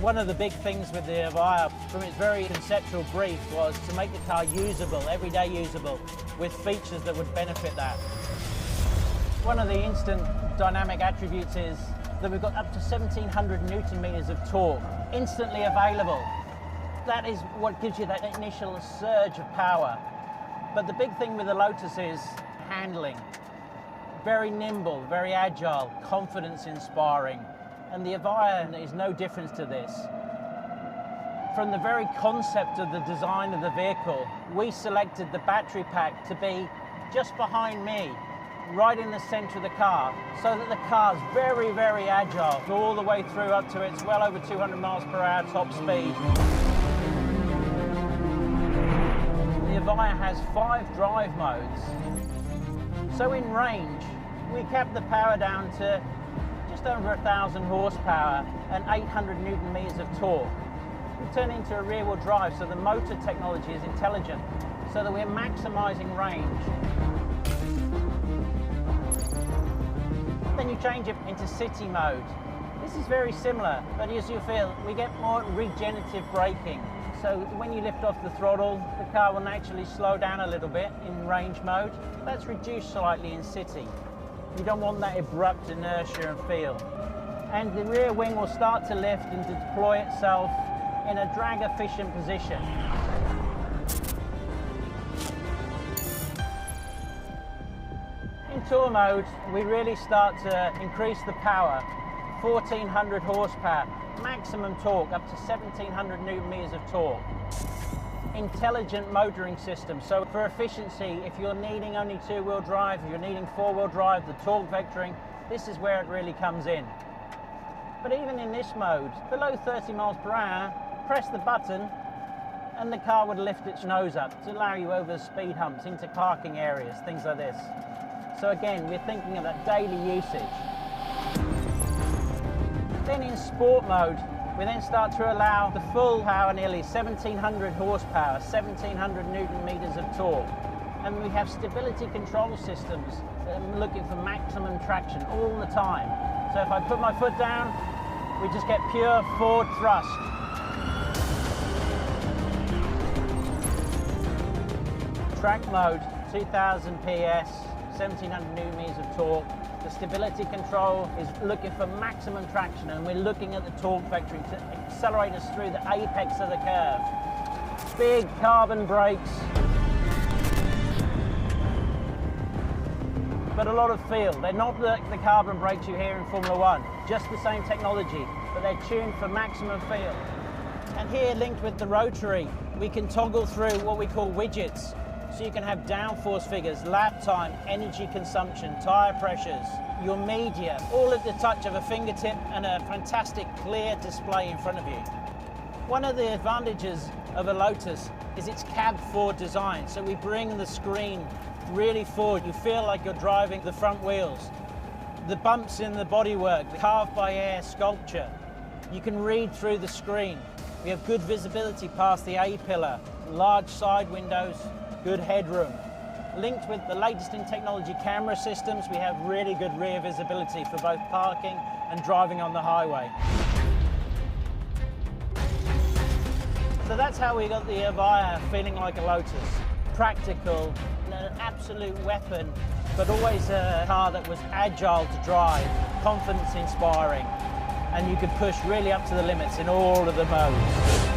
One of the big things with the Evija, from its very conceptual brief, was to make the car usable, everyday usable, with features that would benefit that. One of the instant dynamic attributes is that we've got up to 1,700 Newton meters of torque, instantly available. That is what gives you that initial surge of power. But the big thing with the Lotus is handling. Very nimble, very agile, confidence inspiring. And the Evija is no difference to this. From the very concept of the design of the vehicle, we selected the battery pack to be just behind me, right in the center of the car, so that the car's very, very agile, all the way through up to its well over 200 miles per hour top speed. The Evija has 5 drive modes. So in range, we kept the power down to just over 1,000 horsepower and 800 Newton meters of torque. We turn into a rear-wheel drive, so the motor technology is intelligent, so that we're maximizing range. Then you change it into city mode. This is very similar, but as you feel, we get more regenerative braking. So when you lift off the throttle, the car will naturally slow down a little bit in range mode. That's reduced slightly in city. You don't want that abrupt inertia and feel. And the rear wing will start to lift and to deploy itself in a drag-efficient position. In tour mode, we really start to increase the power. 1,400 horsepower, maximum torque up to 1,700 Newton meters of torque. Intelligent motoring system, so for efficiency, if you're needing only 2-wheel drive, if you're needing 4-wheel drive, the torque vectoring, this is where it really comes in. But even in this mode, below 30 miles per hour, press the button and the car would lift its nose up to allow you over speed humps, into parking areas, things like this. So again, we're thinking of that daily usage. Then in sport mode, we then start to allow the full power, nearly 1,700 horsepower, 1,700 Newton meters of torque. And we have stability control systems looking for maximum traction all the time. So if I put my foot down, we just get pure forward thrust. Track mode, 2,000 PS, 1,700 Newton meters of torque. The stability control is looking for maximum traction, and we're looking at the torque vectoring to accelerate us through the apex of the curve. Big carbon brakes, but a lot of feel. They're not the carbon brakes you hear in Formula One, just the same technology, but they're tuned for maximum feel. And here, linked with the rotary, we can toggle through what we call widgets. So you can have downforce figures, lap time, energy consumption, tyre pressures, your media, all at the touch of a fingertip and a fantastic clear display in front of you. One of the advantages of a Lotus is its cab forward design. So we bring the screen really forward. You feel like you're driving the front wheels. The bumps in the bodywork, the carved by air sculpture. You can read through the screen. We have good visibility past the A-pillar, large side windows, good headroom. Linked with the latest in technology camera systems, we have really good rear visibility for both parking and driving on the highway. So that's how we got the Evija feeling like a Lotus. Practical, an absolute weapon, but always a car that was agile to drive, confidence inspiring, and you could push really up to the limits in all of the modes.